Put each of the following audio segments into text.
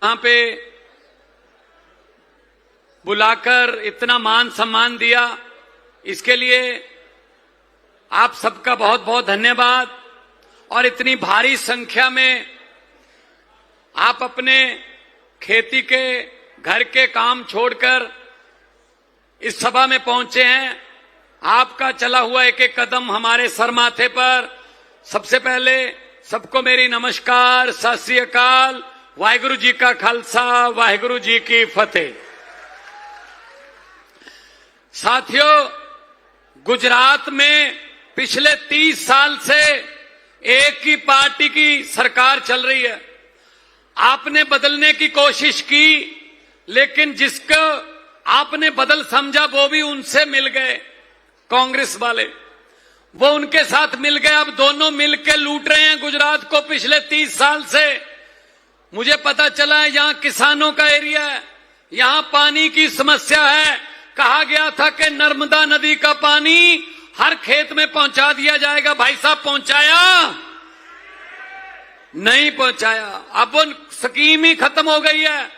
यहां पे बुलाकर इतना मान सम्मान दिया, इसके लिए आप सबका बहुत बहुत धन्यवाद। और इतनी भारी संख्या में आप अपने खेती के घर के काम छोड़कर इस सभा में पहुंचे हैं। आपका चला हुआ एक एक कदम हमारे सर माथे पर। सबसे पहले सबको मेरी नमस्कार, सत श्री अकाल, वाहिगुरु जी का खालसा, वाहिगुरु जी की फतेह। साथियों, गुजरात में पिछले 30 साल से एक ही पार्टी की सरकार चल रही है। आपने बदलने की कोशिश की, लेकिन जिसको आपने बदल समझा वो भी उनसे मिल गए, कांग्रेस वाले, वो उनके साथ मिल गए। अब दोनों मिलकर लूट रहे हैं गुजरात को पिछले 30 साल से। मुझे पता चला है यहां किसानों का एरिया है, यहां पानी की समस्या है। कहा गया था कि नर्मदा नदी का पानी हर खेत में पहुंचा दिया जाएगा। भाई साहब, पहुंचाया? नहीं पहुंचाया। अब वो स्कीम ही खत्म हो गई है।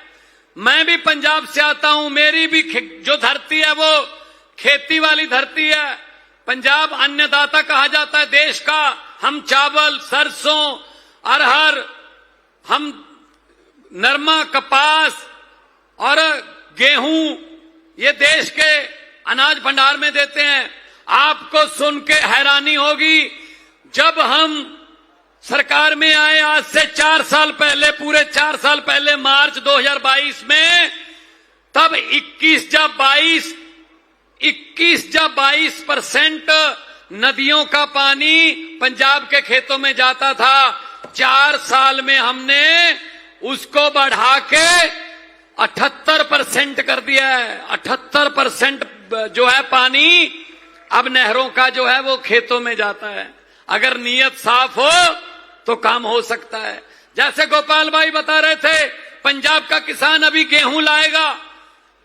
मैं भी पंजाब से आता हूं, मेरी भी जो धरती है वो खेती वाली धरती है। पंजाब अन्नदाता कहा जाता है देश का। हम चावल, सरसों, अरहर, हम नरमा, कपास और गेहूं ये देश के अनाज भंडार में देते हैं। आपको सुन के हैरानी होगी, जब हम सरकार में आए आज से 4 साल पहले, पूरे 4 साल पहले, मार्च 2022 में, तब 21 या 22% नदियों का पानी पंजाब के खेतों में जाता था। 4 साल में हमने उसको बढ़ा के 78% कर दिया है। 78% जो है पानी अब नहरों का जो है वो खेतों में जाता है। अगर नीयत साफ हो तो काम हो सकता है। जैसे गोपाल भाई बता रहे थे, पंजाब का किसान अभी गेहूं लाएगा।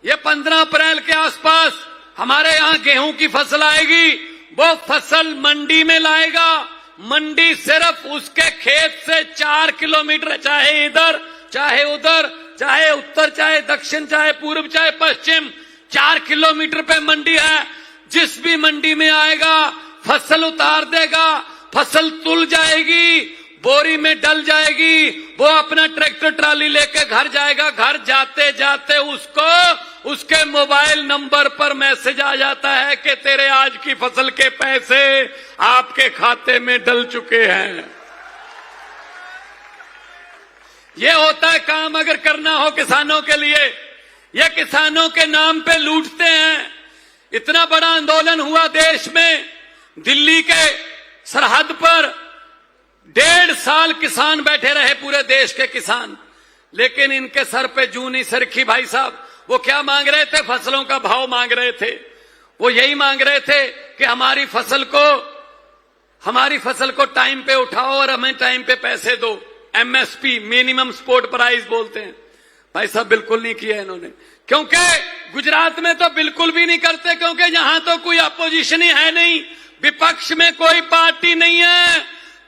ये 15 अप्रैल के आसपास हमारे यहां गेहूं की फसल आएगी। वो फसल मंडी में लाएगा। मंडी सिर्फ उसके खेत से 4 किलोमीटर, चाहे इधर चाहे उधर, चाहे उत्तर चाहे दक्षिण, चाहे पूर्व चाहे पश्चिम, 4 किलोमीटर पे मंडी है। जिस भी मंडी में आएगा फसल उतार देगा, फसल तुल जाएगी, बोरी में डल जाएगी, वो अपना ट्रैक्टर ट्राली लेके घर जाएगा। घर जाते जाते उसको उसके मोबाइल नंबर पर मैसेज आ जाता है कि तेरे आज की फसल के पैसे आपके खाते में डल चुके हैं। ये होता है काम अगर करना हो किसानों के लिए। ये किसानों के नाम पे लूटते हैं। इतना बड़ा आंदोलन हुआ देश में, दिल्ली के सरहद पर 1.5 साल किसान बैठे रहे, पूरे देश के किसान, लेकिन इनके सर पे जूं नहीं सरकी। भाई साहब, वो क्या मांग रहे थे? फसलों का भाव मांग रहे थे। वो यही मांग रहे थे कि हमारी फसल को टाइम पे उठाओ और हमें टाइम पे पैसे दो। MSP, मिनिमम सपोर्ट प्राइस बोलते हैं। भाई साहब, बिल्कुल नहीं किया इन्होंने, क्योंकि गुजरात में तो बिल्कुल भी नहीं करते, क्योंकि यहां तो कोई अपोजिशन ही है नहीं, विपक्ष में कोई पार्टी नहीं है।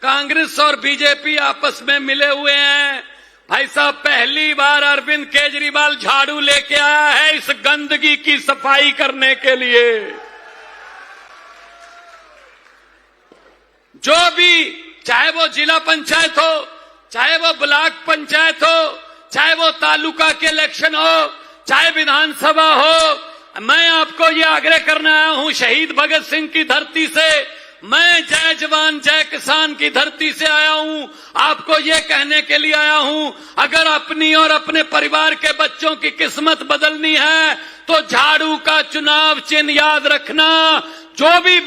कांग्रेस और बीजेपी आपस में मिले हुए हैं। भाई साहब, पहली बार अरविंद केजरीवाल झाड़ू लेके आया है इस गंदगी की सफाई करने के लिए। जो भी, चाहे वो जिला पंचायत हो, चाहे वो ब्लॉक पंचायत हो, चाहे वो तालुका के इलेक्शन हो, चाहे विधानसभा हो, मैं आपको ये आग्रह करने आया हूं शहीद भगत सिंह की धरती से, मैं जय जवान जय किसान की धरती से आया हूं। आपको ये कहने के लिए आया हूं, अगर अपनी और अपने परिवार के बच्चों की किस्मत बदलनी है तो झाड़ू का चुनाव चिन्ह याद रखना। जो भी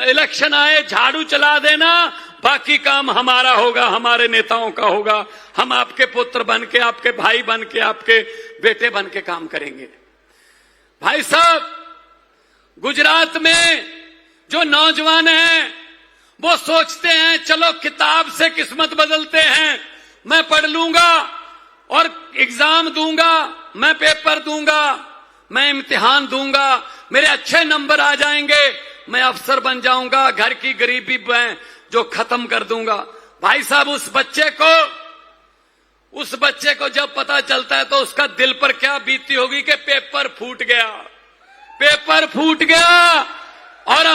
इलेक्शन आए झाड़ू चला देना, बाकी काम हमारा होगा, हमारे नेताओं का होगा। हम आपके पुत्र बन के, आपके भाई बन के, आपके बेटे बन के काम करेंगे। भाई साहब, गुजरात में जो नौजवान हैं वो सोचते हैं चलो किताब से किस्मत बदलते हैं, मैं पढ़ लूंगा और एग्जाम दूंगा, मैं पेपर दूंगा, मैं इम्तिहान दूंगा, मेरे अच्छे नंबर आ जाएंगे, मैं अफसर बन जाऊंगा, घर की गरीबी जो खत्म कर दूंगा। भाई साहब, उस बच्चे को उस बच्चे को जब पता चलता है तो उसका दिल पर क्या बीतती होगी कि पेपर फूट गया, पेपर फूट गया। और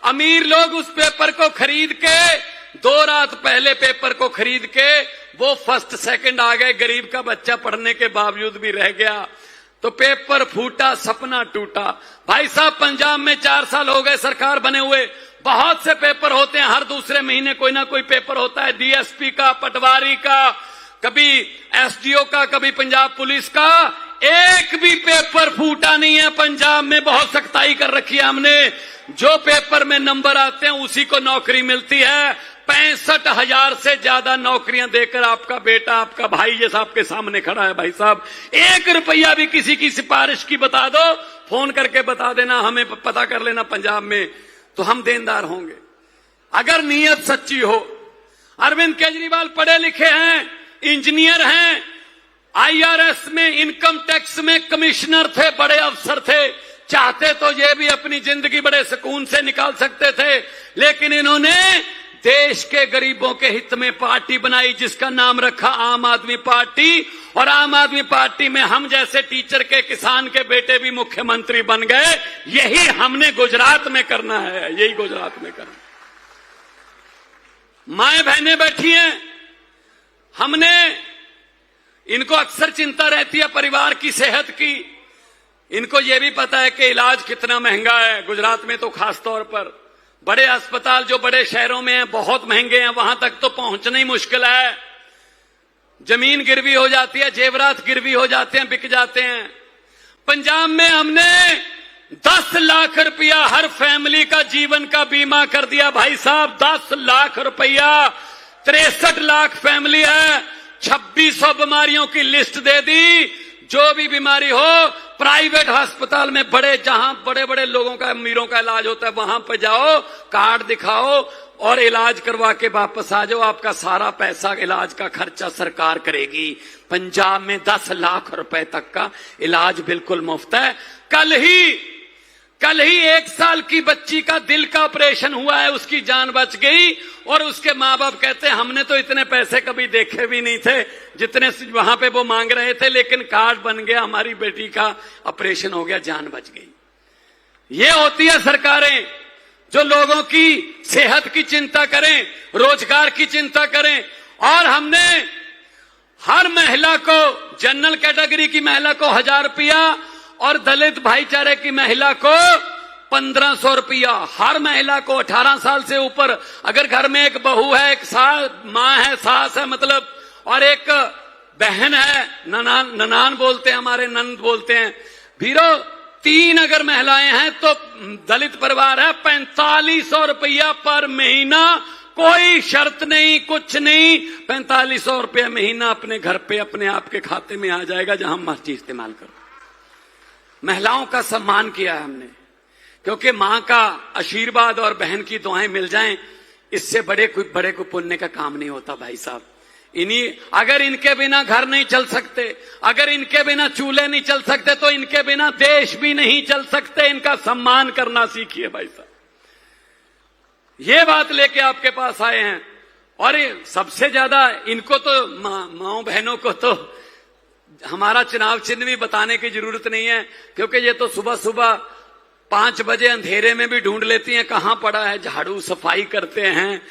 अमीर लोग उस पेपर को खरीद के 2 रात पहले पेपर को खरीद के वो फर्स्ट सेकंड आ गए, गरीब का बच्चा पढ़ने के बावजूद भी रह गया। तो पेपर फूटा, सपना टूटा। भाई साहब, पंजाब में 4 साल हो गए सरकार बने हुए, बहुत से पेपर होते हैं, हर दूसरे महीने कोई ना कोई पेपर होता है, डीएसपी का, पटवारी का, कभी एसडीओ का, कभी पंजाब पुलिस का। एक भी पेपर फूटा नहीं है पंजाब में। बहुत सख्ताई कर रखी है हमने, जो पेपर में नंबर आते हैं उसी को नौकरी मिलती है। 65,000 से ज्यादा नौकरियां देकर आपका बेटा, आपका भाई जैसा आपके सामने खड़ा है। भाई साहब, 1 रुपया भी किसी की सिफारिश की बता दो, फोन करके बता देना, हमें पता कर लेना पंजाब में, तो हम देनदार होंगे अगर नीयत सच्ची हो। अरविंद केजरीवाल पढ़े लिखे हैं, इंजीनियर हैं, आईआरएस में, इनकम टैक्स में कमिश्नर थे, बड़े अफसर थे। चाहते तो ये भी अपनी जिंदगी बड़े सुकून से निकाल सकते थे, लेकिन इन्होंने देश के गरीबों के हित में पार्टी बनाई जिसका नाम रखा आम आदमी पार्टी। और आम आदमी पार्टी में हम जैसे टीचर के, किसान के बेटे भी मुख्यमंत्री बन गए। यही हमने गुजरात में करना है, यही गुजरात में करना। माएं बहनें बैठी हैं, हमने, इनको अक्सर चिंता रहती है परिवार की सेहत की। इनको यह भी पता है कि इलाज कितना महंगा है, गुजरात में तो खास तौर पर। बड़े अस्पताल जो बड़े शहरों में हैं बहुत महंगे हैं, वहां तक तो पहुंचना ही मुश्किल है। जमीन गिरवी हो जाती है, जेवरात गिरवी हो जाते हैं, बिक जाते हैं। पंजाब में हमने 10 लाख रुपया हर फैमिली का जीवन का बीमा कर दिया। भाई साहब, 10 लाख रुपया, 63 लाख फैमिली है, 2600 बीमारियों की लिस्ट दे दी। जो भी बीमारी हो, प्राइवेट अस्पताल में, जहां बड़े बड़े लोगों का, अमीरों का इलाज होता है, वहां पर जाओ, कार्ड दिखाओ और इलाज करवा के वापस आ जाओ। आपका सारा पैसा, इलाज का खर्चा सरकार करेगी। पंजाब में 10 लाख रुपए तक का इलाज बिल्कुल मुफ्त है। कल ही 1 साल की बच्ची का दिल का ऑपरेशन हुआ है, उसकी जान बच गई। और उसके माँ बाप कहते हैं हमने तो इतने पैसे कभी देखे भी नहीं थे जितने वहां पे वो मांग रहे थे, लेकिन कार्ड बन गया, हमारी बेटी का ऑपरेशन हो गया, जान बच गई। ये होती है सरकारें जो लोगों की सेहत की चिंता करें, रोजगार की चिंता करें। और हमने हर महिला को, जनरल कैटेगरी की महिला को 1000 रुपया और दलित भाईचारे की महिला को 1500 रुपया। हर महिला को 18 साल से ऊपर, अगर घर में एक बहू है, एक माँ है, सास है मतलब, और एक बहन है, ननान बोलते हैं हमारे, नंद बोलते हैं, भीरो, 3 अगर महिलाएं हैं तो दलित परिवार है, 4500 रुपया पर महीना। कोई शर्त नहीं, कुछ नहीं, 4500 रुपया महीना अपने घर पे, अपने आप के खाते में आ जाएगा, जहां मर्जी इस्तेमाल करो। महिलाओं का सम्मान किया है हमने, क्योंकि मां का आशीर्वाद और बहन की दुआएं मिल जाएं, इससे बड़े कोई पुण्य का काम नहीं होता। भाई साहब, अगर इनके बिना घर नहीं चल सकते, अगर इनके बिना चूल्हे नहीं चल सकते, तो इनके बिना देश भी नहीं चल सकते। इनका सम्मान करना सीखिए भाई साहब। ये बात लेके आपके पास आए हैं। और सबसे ज्यादा इनको तो, माओ बहनों को तो हमारा चुनाव चिन्ह भी बताने की जरूरत नहीं है, क्योंकि ये तो सुबह सुबह 5 बजे अंधेरे में भी ढूंढ लेती हैं कहां पड़ा है, झाड़ू सफाई करते हैं।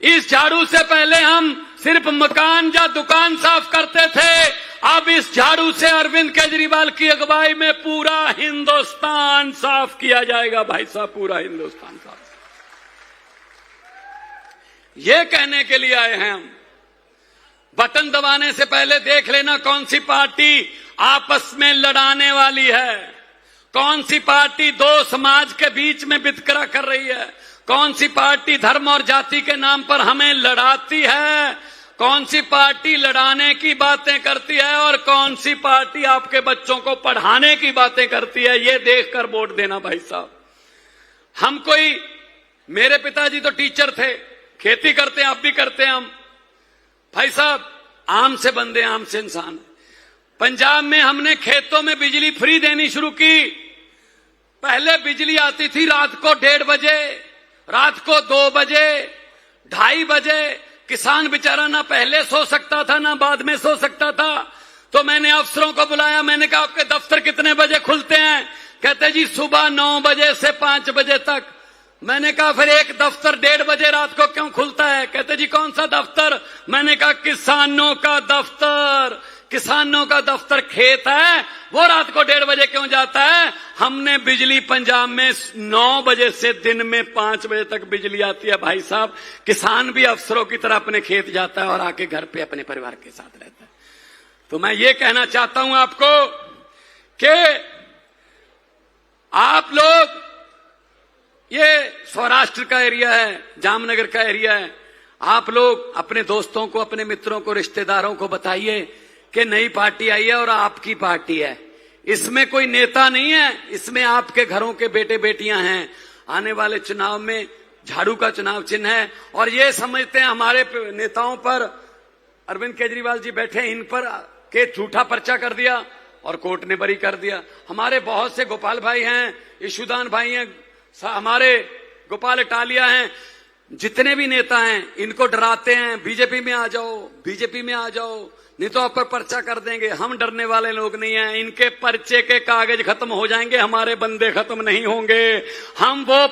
इस झाड़ू से पहले हम सिर्फ मकान या दुकान साफ करते थे, अब इस झाड़ू से अरविंद केजरीवाल की अगुवाई में पूरा हिंदुस्तान साफ किया जाएगा। भाई साहब, पूरा हिंदुस्तान साफ। ये कहने के लिए आए हैं हम। बटन दबाने से पहले देख लेना कौन सी पार्टी आपस में लड़ाने वाली है, कौन सी पार्टी 2 समाज के बीच में वितकरा कर रही है, कौन सी पार्टी धर्म और जाति के नाम पर हमें लड़ाती है, कौन सी पार्टी लड़ाने की बातें करती है और कौन सी पार्टी आपके बच्चों को पढ़ाने की बातें करती है। ये देखकर वोट देना भाई साहब। हम कोई, मेरे पिताजी तो टीचर थे, खेती करते हैं, आप भी करते हैं हम। भाई साहब, आम से बंदे, आम से इंसान। पंजाब में हमने खेतों में बिजली फ्री देनी शुरू की। पहले बिजली आती थी रात को 1:30 बजे, रात को 2 बजे, 2:30 बजे, किसान बेचारा ना पहले सो सकता था ना बाद में सो सकता था। तो मैंने अफसरों को बुलाया, मैंने कहा आपके दफ्तर कितने बजे खुलते हैं? कहते जी सुबह 9 बजे से 5 बजे तक। मैंने कहा फिर एक दफ्तर 1:30 बजे रात को क्यों खुलता है? कहते जी कौन सा दफ्तर? मैंने कहा किसानों का दफ्तर। किसानों का दफ्तर खेत है, वो रात को 1:30 बजे क्यों जाता है? हमने बिजली पंजाब में 9 बजे से दिन में 5 बजे तक बिजली आती है भाई साहब। किसान भी अफसरों की तरह अपने खेत जाता है और आके घर पे अपने परिवार के साथ रहता है। तो मैं ये कहना चाहता हूं आपको कि आप लोग, ये सौराष्ट्र का एरिया है, जामनगर का एरिया है, आप लोग अपने दोस्तों को, अपने मित्रों को, रिश्तेदारों को बताइए कि नई पार्टी आई है और आपकी पार्टी है। इसमें कोई नेता नहीं है, इसमें आपके घरों के बेटे बेटियां हैं। आने वाले चुनाव में झाड़ू का चुनाव चिन्ह है और ये समझते हैं हमारे नेताओं पर, अरविंद केजरीवाल जी बैठे, इन पर के झूठा पर्चा कर दिया और कोर्ट ने बरी कर दिया। हमारे बहुत से गोपाल भाई हैं, ईशुदान भाई हैं, हमारे गोपाल इटालिया हैं, जितने भी नेता हैं इनको डराते हैं बीजेपी में आ जाओ, बीजेपी में आ जाओ, नहीं तो आप पर पर्चा कर देंगे। हम डरने वाले लोग नहीं हैं, इनके पर्चे के कागज खत्म हो जाएंगे, हमारे बंदे खत्म नहीं होंगे। हम वो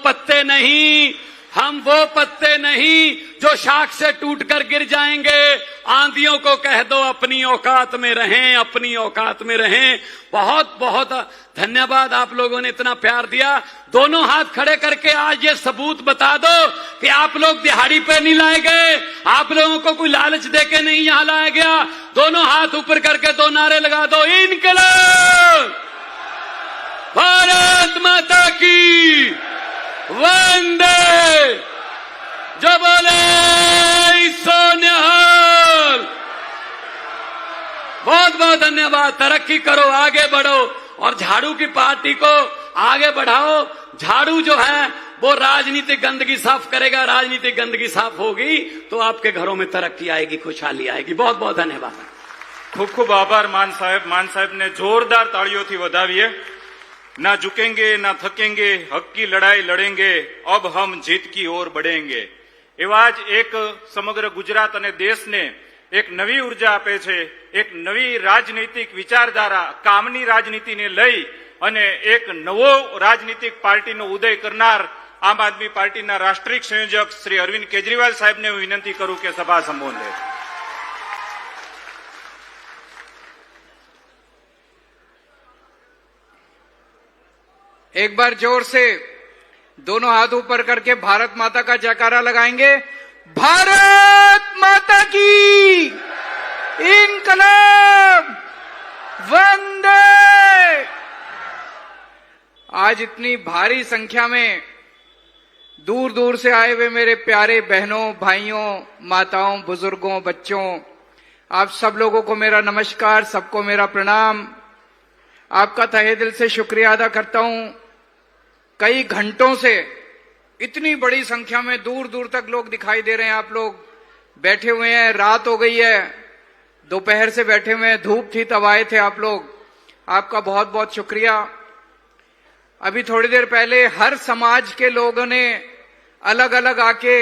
पत्ते नहीं जो शाख से टूटकर गिर जाएंगे। आंधियों को कह दो अपनी औकात में रहें, अपनी औकात में रहें। बहुत बहुत धन्यवाद, आप लोगों ने इतना प्यार दिया। दोनों हाथ खड़े करके आज ये सबूत बता दो कि आप लोग दिहाड़ी पे नहीं लाए गए, आप लोगों को कोई लालच देके नहीं यहां लाया गया। दोनों हाथ ऊपर करके 2 नारे लगा दो, इनकलाब, भारत माता की, वंदे, जो बोले सो निहाल। बहुत बहुत धन्यवाद। तरक्की करो, आगे बढ़ो और झाड़ू की पार्टी को आगे बढ़ाओ। झाड़ू जो है वो राजनीतिक गंदगी साफ करेगा, राजनीतिक गंदगी साफ होगी तो आपके घरों में तरक्की आएगी, खुशहाली आएगी। बहुत बहुत धन्यवाद। खूब खूब आभार मान साहब ने जोरदार तालियों વધાવીએ। ना झुकेंगे ना थकेंगे, हक की लड़ाई लड़ेंगे, अब हम जीत की ओर बढ़ेंगे। एवा ज एक समग्र गुजरात અને દેશને એક નવી ઉર્જા આપે છે, એક નવી રાજનૈતિક વિચારધારા, કામની રાજનીતિને લઈ અને એક નવો રાજનીતિક પાર્ટીનો ઉદય કરનાર આમ આદમી પાર્ટીના રાષ્ટ્રીય સંયોજક શ્રી અરવિંદ કેજરીવાલ સાહેબને હું વિનંતી કરું કે સભા સંબોધે। एक बार जोर से दोनों हाथ ऊपर करके भारत माता का जयकारा लगाएंगे। भारत माता की, इनकलाब, वंदे। आज इतनी भारी संख्या में दूर दूर से आए हुए मेरे प्यारे बहनों, भाइयों, माताओं, बुजुर्गों, बच्चों, आप सब लोगों को मेरा नमस्कार, सबको मेरा प्रणाम। आपका तहे दिल से शुक्रिया अदा करता हूं। कई घंटों से इतनी बड़ी संख्या में दूर दूर तक लोग दिखाई दे रहे हैं। आप लोग बैठे हुए हैं, रात हो गई है, दोपहर से बैठे हुए हैं, धूप थी तब आए थे आप लोग। आपका बहुत बहुत शुक्रिया। अभी थोड़ी देर पहले हर समाज के लोगों ने अलग अलग आके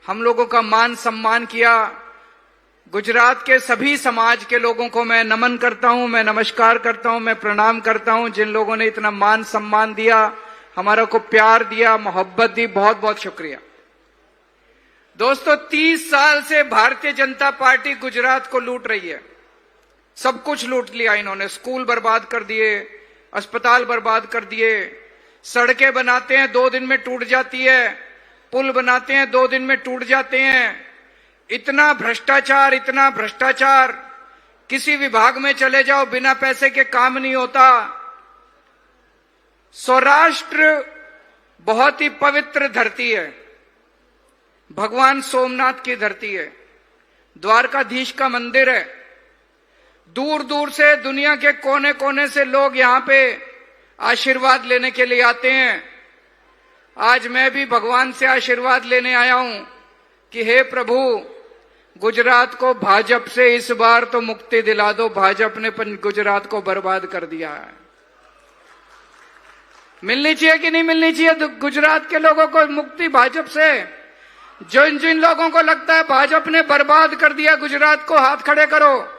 हम लोगों का मान सम्मान किया। गुजरात के सभी समाज के लोगों को मैं नमन करता हूं, मैं नमस्कार करता हूं, मैं प्रणाम करता हूं। जिन लोगों ने इतना मान सम्मान दिया, हमारा को प्यार दिया, मोहब्बत दी, बहुत बहुत शुक्रिया। दोस्तों, 30 साल से भारतीय जनता पार्टी गुजरात को लूट रही है। सब कुछ लूट लिया इन्होंने। स्कूल बर्बाद कर दिए, अस्पताल बर्बाद कर दिए, सड़कें बनाते हैं 2 दिन में टूट जाती है, पुल बनाते हैं 2 दिन में टूट जाते हैं। इतना भ्रष्टाचार, इतना भ्रष्टाचार, किसी विभाग में चले जाओ बिना पैसे के काम नहीं होता। सौराष्ट्र बहुत ही पवित्र धरती है, भगवान सोमनाथ की धरती है, द्वारकाधीश का मंदिर है। दूर दूर से दुनिया के कोने कोने से लोग यहां पे आशीर्वाद लेने के लिए आते हैं। आज मैं भी भगवान से आशीर्वाद लेने आया हूं कि हे प्रभु, गुजरात को भाजपा से इस बार तो मुक्ति दिला दो। भाजपा ने गुजरात को बर्बाद कर दिया है। मिलनी चाहिए कि नहीं मिलनी चाहिए गुजरात के लोगों को मुक्ति भाजपा से? जिन जिन लोगों को लगता है भाजपा ने बर्बाद कर दिया गुजरात को, हाथ खड़े करो।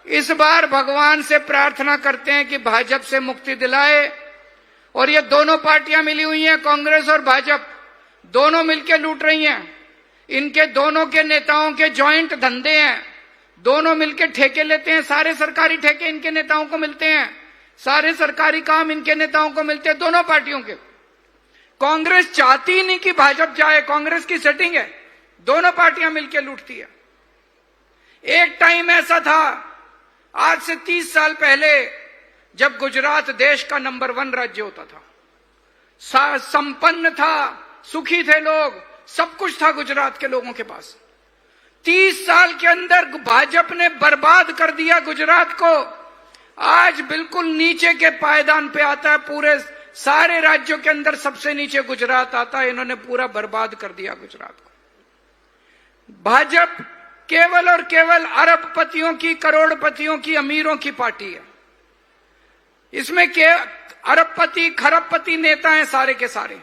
इस बार भगवान से प्रार्थना करते हैं कि भाजपा से मुक्ति दिलाए। और ये दोनों पार्टियां मिली हुई हैं, कांग्रेस और भाजपा, दोनों मिलकर लूट रही हैं। इनके दोनों के नेताओं के जॉइंट धंधे हैं, दोनों मिलकर ठेके लेते हैं, सारे सरकारी ठेके इनके नेताओं को मिलते हैं, सारे सरकारी काम इनके नेताओं को मिलते हैं, दोनों पार्टियों के। कांग्रेस चाहती ही नहीं कि भाजपा जाए, कांग्रेस की सेटिंग है, दोनों पार्टियां मिलकर लूटती है। एक टाइम ऐसा था, आज से 30 साल पहले, जब गुजरात देश का नंबर 1 राज्य होता था, संपन्न था, सुखी थे लोग, सब कुछ था गुजरात के लोगों के पास। 30 साल के अंदर भाजपा ने बर्बाद कर दिया गुजरात को। आज बिल्कुल नीचे के पायदान पे आता है, पूरे सारे राज्यों के अंदर सबसे नीचे गुजरात आता है। इन्होंने पूरा बर्बाद कर दिया गुजरात को। भाजपा केवल और केवल अरबपतियों की, करोड़पतियों की, अमीरों की पार्टी है। इसमें अरबपति खरबपति नेता हैं सारे के सारे।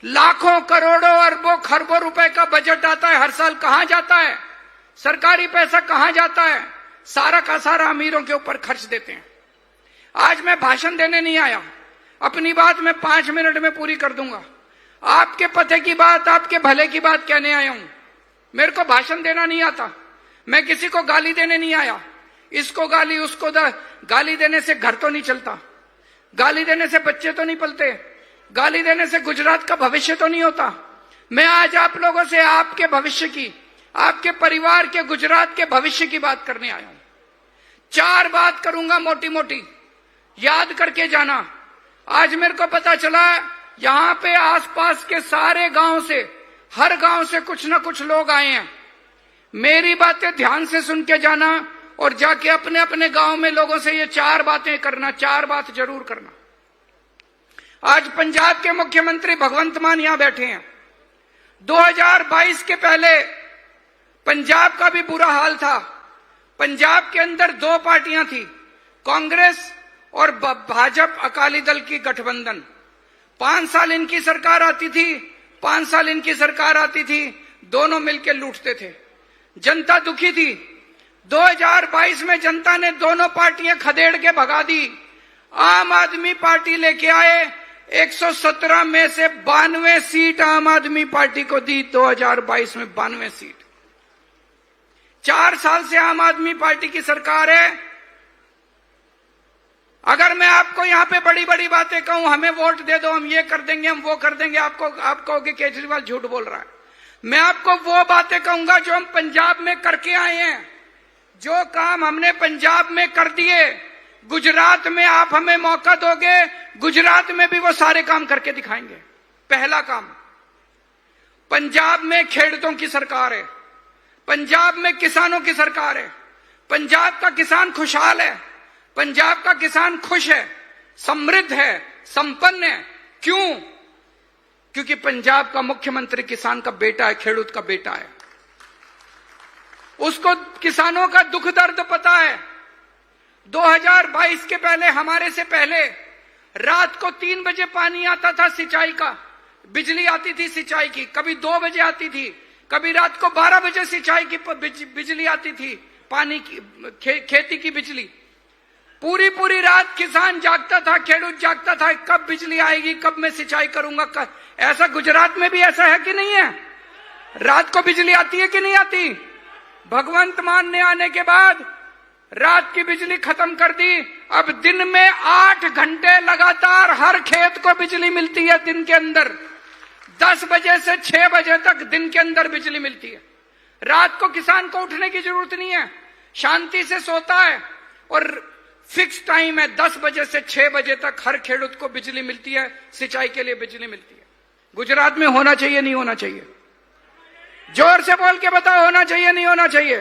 लाखों करोड़ों अरबों खरबों रुपए का बजट आता है हर साल, कहां जाता है? सरकारी पैसा कहां जाता है? सारा का सारा अमीरों के ऊपर खर्च देते हैं। आज मैं भाषण देने नहीं आया, अपनी बात मैं 5 मिनट में पूरी कर दूंगा। आपके पते की बात, आपके भले की बात कहने आया हूं। मेरे को भाषण देना नहीं आता, मैं किसी को गाली देने नहीं आया। इसको गाली, उसको गाली देने से घर तो नहीं चलता, गाली देने से बच्चे तो नहीं पलते, गाली देने से गुजरात का भविष्य तो नहीं होता। मैं आज आप लोगों से आपके भविष्य की, आपके परिवार के, गुजरात के भविष्य की बात करने आया हूं। 4 बात करूंगा मोटी मोटी, याद करके जाना। आज मेरे को पता चला यहां पे आसपास के सारे गांव से, हर गांव से कुछ ना कुछ लोग आए हैं। मेरी बातें ध्यान से सुन के जाना और जाके अपने अपने गांव में लोगों से ये 4 बातें करना, 4 बात जरूर करना। आज पंजाब के मुख्यमंत्री भगवंत मान यहां बैठे हैं। 2022 के पहले पंजाब का भी बुरा हाल था। पंजाब के अंदर 2 पार्टियां थी, कांग्रेस और भाजपा अकाली दल की गठबंधन। 5 साल इनकी सरकार आती थी, 5 साल इनकी सरकार आती थी, दोनों मिलकर लूटते थे। जनता दुखी थी। 2022 में जनता ने दोनों पार्टियां खदेड़ के भगा दी। आम आदमी पार्टी लेके आए, 117 में से 92 सीट आम आदमी पार्टी को दी। 2022 में 92 सीट। 4 साल से आम आदमी पार्टी की सरकार है। अगर मैं आपको यहां पे बड़ी बड़ी बातें कहूं, हमें वोट दे दो, हम ये कर देंगे, हम वो कर देंगे, आप कहोगे केजरीवाल झूठ बोल रहा है। मैं आपको वो बातें कहूंगा जो हम पंजाब में करके आए हैं, जो काम हमने पंजाब में कर दिए। गुजरात में आप हमें मौका दोगे, गुजरात में भी वो सारे काम करके दिखाएंगे। पहला काम, पंजाब में खेडूतों की सरकार है, पंजाब में किसानों की सरकार है। पंजाब का किसान खुशहाल है, पंजाब का किसान खुश है, समृद्ध है, संपन्न है। क्यों? क्योंकि पंजाब का मुख्यमंत्री किसान का बेटा है, खेडूत का बेटा है। उसको किसानों का दुख दर्द पता है। 2022 के पहले, हमारे से पहले, रात को 3 बजे पानी आता था सिंचाई का, बिजली आती थी सिंचाई की, कभी 2 बजे आती थी, कभी रात को 12 बजे सिंचाई की बिजली आती थी, पानी की, खेती की बिजली। पूरी पूरी रात किसान जागता था, खेडूत जागता था, कब बिजली आएगी, कब मैं सिंचाई करूंगा। ऐसा गुजरात में भी ऐसा है कि नहीं है? रात को बिजली आती है कि नहीं आती? भगवंत मान ने आने के बाद रात की बिजली खत्म कर दी। अब दिन में 8 घंटे लगातार हर खेत को बिजली मिलती है। दिन के अंदर 10 बजे से 6 बजे तक दिन के अंदर बिजली मिलती है। रात को किसान को उठने की जरूरत नहीं है, शांति से सोता है और फिक्स टाइम है, 10 बजे से 6 बजे तक हर खेडूत को बिजली मिलती है, सिंचाई के लिए बिजली मिलती है। गुजरात में होना चाहिए, नहीं होना चाहिए? जोर से बोल के बताओ, होना चाहिए, नहीं होना चाहिए?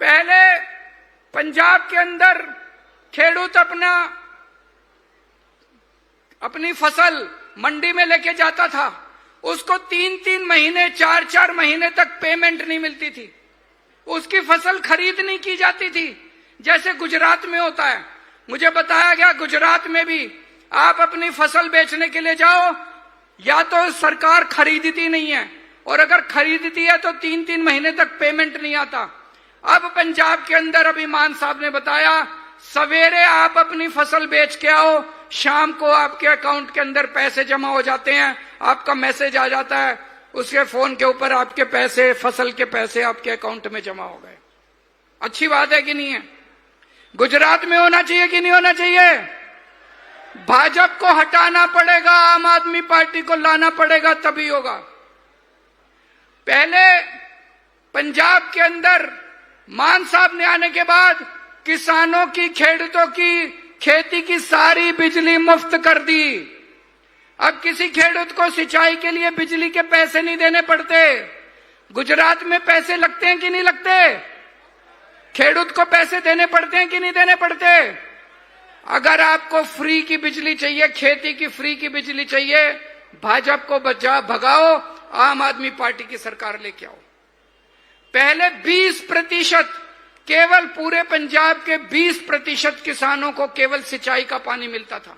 पहले पंजाब के अंदर खेडूत अपनी फसल मंडी में लेके जाता था, उसको 3-3 महीने, 4-4 महीने तक पेमेंट नहीं मिलती थी, उसकी फसल खरीद नहीं की जाती थी जैसे गुजरात में होता है। मुझे बताया गया गुजरात में भी आप अपनी फसल बेचने के लिए जाओ, या तो सरकार खरीदती नहीं है, और अगर खरीदती है तो 3-3 महीने तक पेमेंट नहीं आता। अब पंजाब के अंदर अभी मान साहब ने बताया, सवेरे आप अपनी फसल बेच के आओ, शाम को आपके अकाउंट के अंदर पैसे जमा हो जाते हैं, आपका मैसेज आ जाता है, उसके फोन के ऊपर आपके पैसे, फसल के पैसे आपके अकाउंट में जमा हो गए। अच्छी बात है कि नहीं है? गुजरात में होना चाहिए कि नहीं होना चाहिए? भाजपा को हटाना पड़ेगा, आम आदमी पार्टी को लाना पड़ेगा, तभी होगा। पहले पंजाब के अंदर मान साहब ने आने के बाद किसानों की, खेडूतों की खेती की सारी बिजली मुफ्त कर दी। अब किसी खेडूत को सिंचाई के लिए बिजली के पैसे नहीं देने पड़ते। गुजरात में पैसे लगते हैं कि नहीं लगते? खेडूत को पैसे देने पड़ते हैं कि नहीं देने पड़ते? अगर आपको फ्री की बिजली चाहिए, खेती की फ्री की बिजली चाहिए, भाजपा को भगाओ, आम आदमी पार्टी की सरकार लेके आओ। पहले 20%, केवल पूरे पंजाब के 20% किसानों को केवल सिंचाई का पानी मिलता था।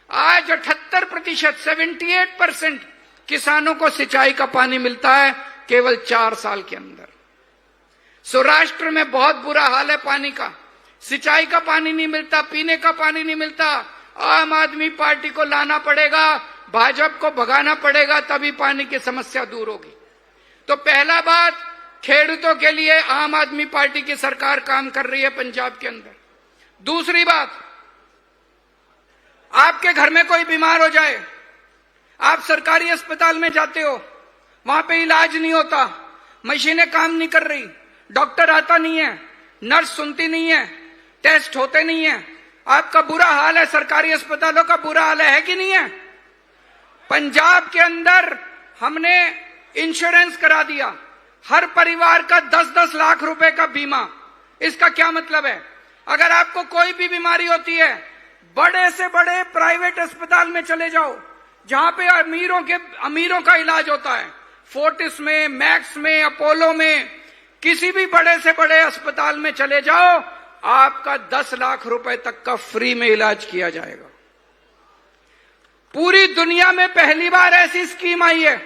आज 78%, 78% किसानों को सिंचाई का पानी मिलता है केवल 4 साल के अंदर। सौराष्ट्र में बहुत बुरा हाल है पानी का, सिंचाई का पानी नहीं मिलता, पीने का पानी नहीं मिलता। आम आदमी पार्टी को लाना पड़ेगा, भाजपा को भगाना पड़ेगा, तभी पानी की समस्या दूर होगी। तो पहला बात, खेडूतों के लिए आम आदमी पार्टी की सरकार काम कर रही है पंजाब के अंदर। दूसरी बात, आपके घर में कोई बीमार हो जाए, आप सरकारी अस्पताल में जाते हो, वहां पे इलाज नहीं होता, मशीनें काम नहीं कर रही, डॉक्टर आता नहीं है, नर्स सुनती नहीं है, टेस्ट होते नहीं है, आपका बुरा हाल है, सरकारी अस्पतालों का बुरा हाल है कि नहीं है? पंजाब के अंदर हमने इंश्योरेंस करा दिया, हर परिवार का 10-10 लाख रुपए का बीमा। इसका क्या मतलब है? अगर आपको कोई भी बीमारी होती है, बड़े से बड़े प्राइवेट अस्पताल में चले जाओ, जहां पे अमीरों का इलाज होता है, फोर्टिस में, मैक्स में, अपोलो में, किसी भी बड़े से बड़े अस्पताल में चले जाओ, आपका 10 लाख रुपए तक का फ्री में इलाज किया जाएगा। पूरी दुनिया में पहली बार ऐसी स्कीम आई है।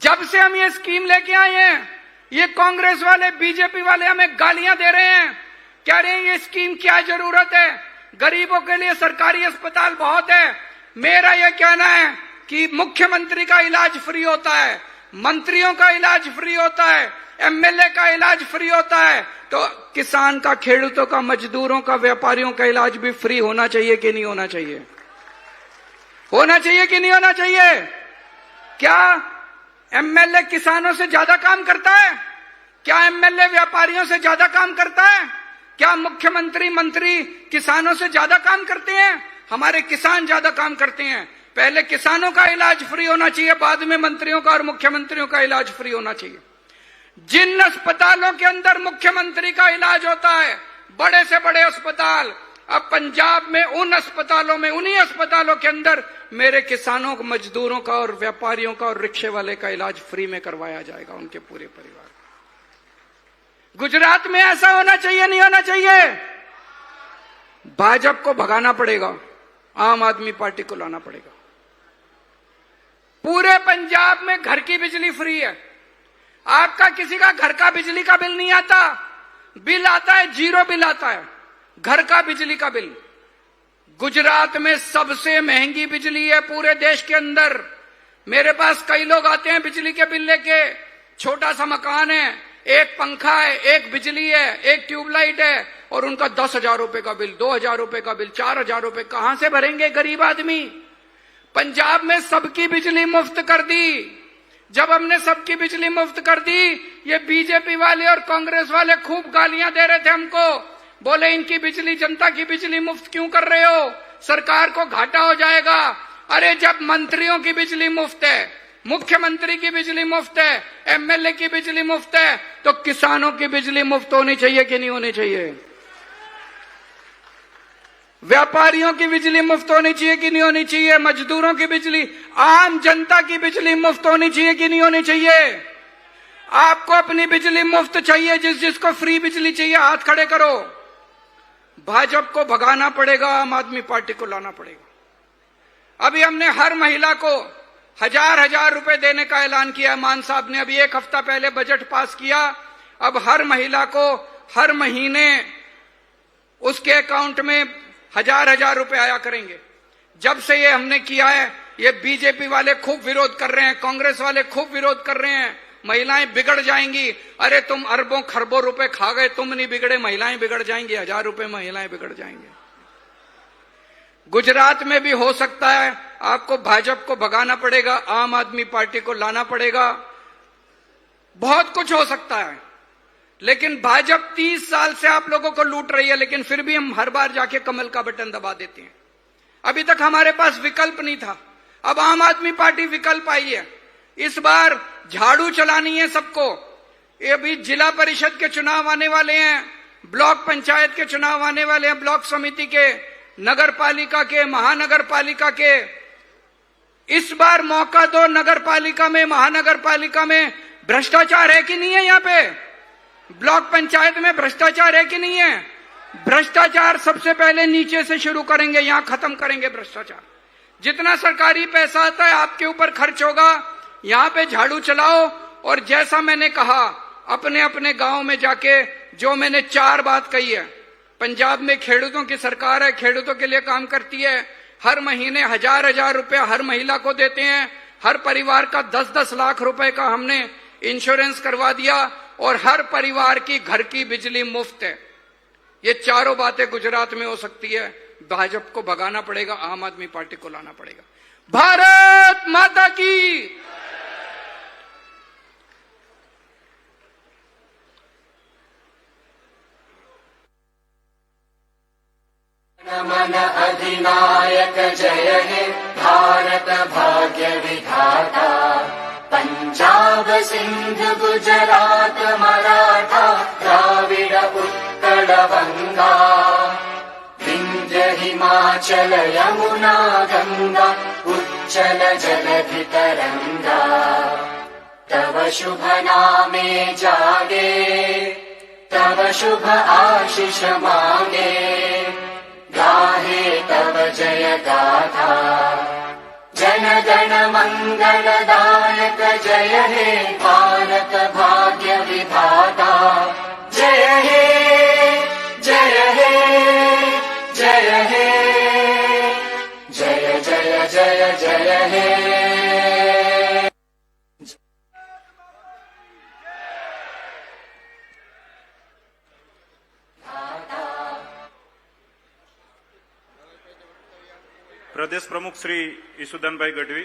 जब से हम ये स्कीम लेके आए हैं, ये कांग्रेस वाले, बीजेपी वाले हमें गालियां दे रहे हैं, कह रहे हैं ये स्कीम क्या जरूरत है, गरीबों के लिए सरकारी अस्पताल बहुत है। मेरा यह कहना है कि मुख्यमंत्री का इलाज फ्री होता है, मंत्रियों का इलाज फ्री होता है, एमएलए का इलाज फ्री होता है, तो किसान का, खेडूतों का, मजदूरों का, व्यापारियों का इलाज भी फ्री होना चाहिए कि नहीं होना चाहिए? होना चाहिए कि नहीं होना चाहिए? क्या एमएलए किसानों से ज्यादा काम करता है? क्या एमएलए व्यापारियों से ज्यादा काम करता है? क्या मुख्यमंत्री, मंत्री किसानों से ज्यादा काम करते हैं? हमारे किसान ज्यादा काम करते हैं। पहले किसानों का इलाज फ्री होना चाहिए, बाद में मंत्रियों का और मुख्यमंत्रियों का इलाज फ्री होना चाहिए। जिन अस्पतालों के अंदर मुख्यमंत्री का इलाज होता है, बड़े से बड़े अस्पताल, अब पंजाब में उन अस्पतालों में, उन्हीं अस्पतालों के अंदर मेरे किसानों, मजदूरों का और व्यापारियों का और रिक्शे वाले का इलाज फ्री में करवाया जाएगा, उनके पूरे परिवार। गुजरात में ऐसा होना चाहिए, नहीं होना चाहिए? भाजपा को भगाना पड़ेगा, आम आदमी पार्टी को लाना पड़ेगा। पूरे पंजाब में घर की बिजली फ्री है। आपका किसी का घर का बिजली का बिल नहीं आता, बिल आता है, 0 बिल आता है, घर का बिजली का बिल। गुजरात में सबसे महंगी बिजली है पूरे देश के अंदर। मेरे पास कई लोग आते हैं बिजली के बिल लेके, छोटा सा मकान है, एक पंखा है, एक बिजली है, एक ट्यूबलाइट है, और उनका 10,000 रुपए का बिल, 2,000 रुपए का बिल, 4,000 रुपए कहां से भरेंगे गरीब आदमी? पंजाब में सबकी बिजली मुफ्त कर दी। जब हमने सबकी बिजली मुफ्त कर दी, ये बीजेपी वाले और कांग्रेस वाले खूब गालियां दे रहे थे हमको, बोले इनकी बिजली, जनता की बिजली मुफ्त क्यों कर रहे हो, सरकार को घाटा हो जाएगा। अरे जब मंत्रियों की बिजली मुफ्त है, मुख्यमंत्री की बिजली मुफ्त है, एमएलए की बिजली मुफ्त है, तो किसानों की बिजली मुफ्त होनी चाहिए कि नहीं होनी चाहिए? व्यापारियों की बिजली मुफ्त होनी चाहिए कि नहीं होनी चाहिए? मजदूरों की बिजली, आम जनता की बिजली मुफ्त होनी चाहिए कि नहीं होनी चाहिए? आपको अपनी बिजली मुफ्त चाहिए, जिसको फ्री बिजली चाहिए हाथ खड़े करो। भाजपा को भगाना पड़ेगा, आम आदमी पार्टी को लाना पड़ेगा। अभी हमने हर महिला को 1000 रुपए देने का ऐलान किया। मान साहब ने अभी 1 हफ्ता पहले बजट पास किया। अब हर महिला को हर महीने उसके अकाउंट में 1000 रुपए आया करेंगे। जब से ये हमने किया है, ये बीजेपी वाले खूब विरोध कर रहे हैं, कांग्रेस वाले खूब विरोध कर रहे हैं, महिलाएं बिगड़ जाएंगी। अरे तुम अरबों खरबों रुपए खा गए, तुम नहीं बिगड़े, महिलाएं बिगड़ जाएंगी। 1000 रुपए महिलाएं बिगड़ जाएंगे। गुजरात में भी हो सकता है, आपको भाजपा को भगाना पड़ेगा, आम आदमी पार्टी को लाना पड़ेगा, बहुत कुछ हो सकता है। लेकिन भाजपा 30 साल से आप लोगों को लूट रही है, लेकिन फिर भी हम हर बार जाके कमल का बटन दबा देते हैं। अभी तक हमारे पास विकल्प नहीं था, अब आम आदमी पार्टी विकल्प आई है। इस बार झाड़ू चलानी है सबको। ये अभी जिला परिषद के चुनाव आने वाले हैं, ब्लॉक पंचायत के चुनाव आने वाले हैं, ब्लॉक समिति के, नगर पालिका के, महानगर पालिका के। इस बार मौका दो। नगर पालिका में, महानगर पालिका में भ्रष्टाचार है कि नहीं है? यहाँ पे ब्लॉक पंचायत में भ्रष्टाचार है कि नहीं है? भ्रष्टाचार सबसे पहले नीचे से शुरू करेंगे, यहां खत्म करेंगे भ्रष्टाचार। जितना सरकारी पैसा आता है आपके ऊपर खर्च होगा, यहां पे झाड़ू चलाओ। और जैसा मैंने कहा, अपने अपने गांव में जाके, जो मैंने 4 बात कही है, पंजाब में खेडूतों की सरकार है, खेडूतों के लिए काम करती है। हर महीने 1000 रुपया हर महिला को देते हैं। हर परिवार का 10-10 लाख रुपए का हमने इंश्योरेंस करवा दिया, और हर परिवार की घर की बिजली मुफ्त है। ये चारों बातें गुजरात में हो सकती है। भाजपा को भगाना पड़ेगा, आम आदमी पार्टी को लाना पड़ेगा। भारत माता की। मन अधिनायक जय हे भारत भाग्य विधाता। पंजाब सिंध गुजरात मराठा द्राविड उत्कल बंगा। विंध्य हिमाचल यमुना गंगा उच्चल जलधि तरंगा। तव शुभ नामे जागे, तव शुभ आशीष मांगे। गाहे तव जय गाथा, जन गण मंगलदायक जय हे भारत भाग्य विधाता। जय हे जय हे जय हे जय जय जय जय हे। प्रदेश प्रमुख श्री ईसुदानभाई गढ़वी।